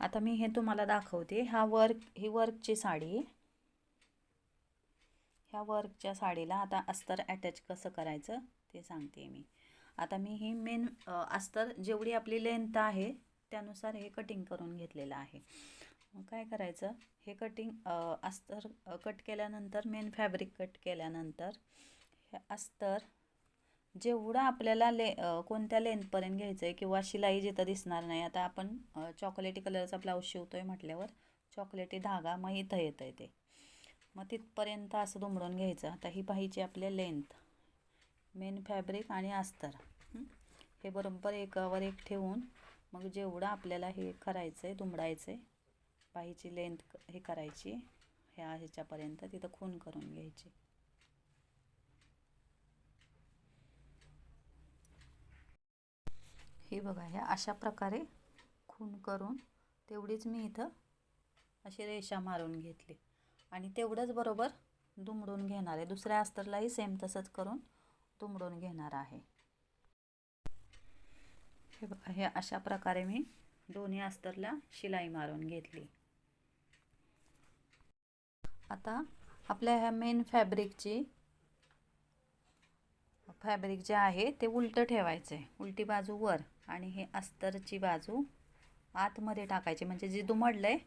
आता मी हे तुम्हाला दाखवते. ही वर्कची साडी आहे. ह्या वर्कच्या साडीला आता अस्तर अटॅच कसं करायचं ते सांगते मी. आता मी ही मेन अस्तर जेवढी आपली लेंथ आहे त्यानुसार हे कटिंग करून घेतलेलं आहे. मग काय करायचं, हे कटिंग अस्तर कट केल्यानंतर, मेन फॅब्रिक कट केल्यानंतर हे अस्तर जेवढं आपल्याला कोणत्या लेंथपर्यंत घ्यायचं आहे किंवा शिलाई जिथं दिसणार नाही. आता आपण चॉकलेटी कलरचा ब्लाऊज शिवतोय म्हटल्यावर चॉकलेटी धागा मग इथं येतं आहे ते, मग तिथपर्यंत असं दुमडून घ्यायचं. आता ही पाहिजे आपल्या लेंथ, मेन फॅब्रिक आणि अस्तर हे बरोबर एकावर एक ठेवून मग जेवढं आपल्याला हे करायचं आहे, दुमडायचं आहे, बाहीची लेंथ हे करायची ह्याच्यापर्यंत तिथं खून करून घ्यायची. हे बघा, ह्या अशा प्रकारे खून करून तेवढीच मी इथं अशी रेषा मारून घेतली आणि तेवढंच बरोबर दुमडून घेणार आहे. दुसऱ्या अस्तरलाही सेम तसंच करून दुमडून घेणार आहे. हे बघा, हे अशा प्रकारे मी दोन्ही अस्तरला शिलाई मारून घेतली. आता आपल्या ह्या मेन फॅब्रिक जे आहे ते उलटं ठेवायचं आहे, उलटी बाजू वर, आणि हे अस्तरची बाजू आतमध्ये टाकायची, म्हणजे जे दुमडलं आहे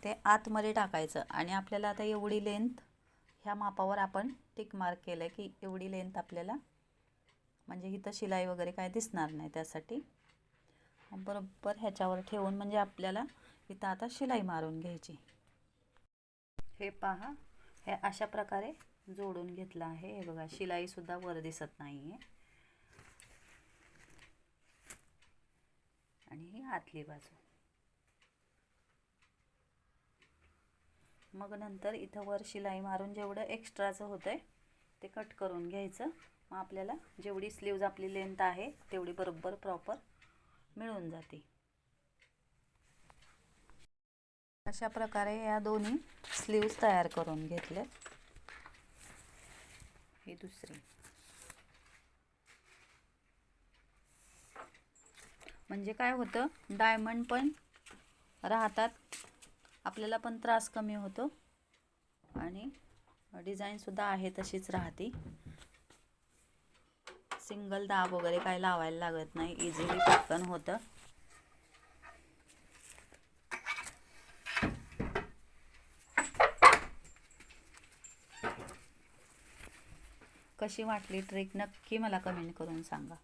ते आतमध्ये टाकायचं. आणि आपल्याला आता एवढी लेंथ ह्या मापावर आपण टिक मार्क केलं की एवढी लेंथ आपल्याला, म्हणजे इथं शिलाई वगैरे काय दिसणार नाही, त्यासाठी बरोबर ह्याच्यावर ठेवून म्हणजे आपल्याला इथं आता शिलाई मारून घ्यायची. हे पहा, हे अशा प्रकारे जोडून घेतलं आहे. हे बघा, शिलाई सुद्धा वर दिसत नाही आहे. आणि ही आतली बाजू. मग नंतर इथं वर शिलाई मारून जेवढं एक्स्ट्राचं होतंय ते कट करून घ्यायचं. मग आपल्याला जेवढी स्लीव्ज आपली लेंथ आहे तेवढी बरोबर प्रॉपर मिळून जाते. अशा प्रकारे या दोन्ही स्लीव्ज तयार करून घेतले. ही दुसरी, म्हणजे काय होतं, डायमंड पण राहतात, आपल्याला पण त्रास कमी होतो आणि डिझाईनसुद्धा आहे तशीच राहते. सिंगल दाब वगैरे काय लावायला लागत नाही, इझिली पटकन होतं. कशी वाटली ट्रिक नक्की मला कमेंट करून सांगा.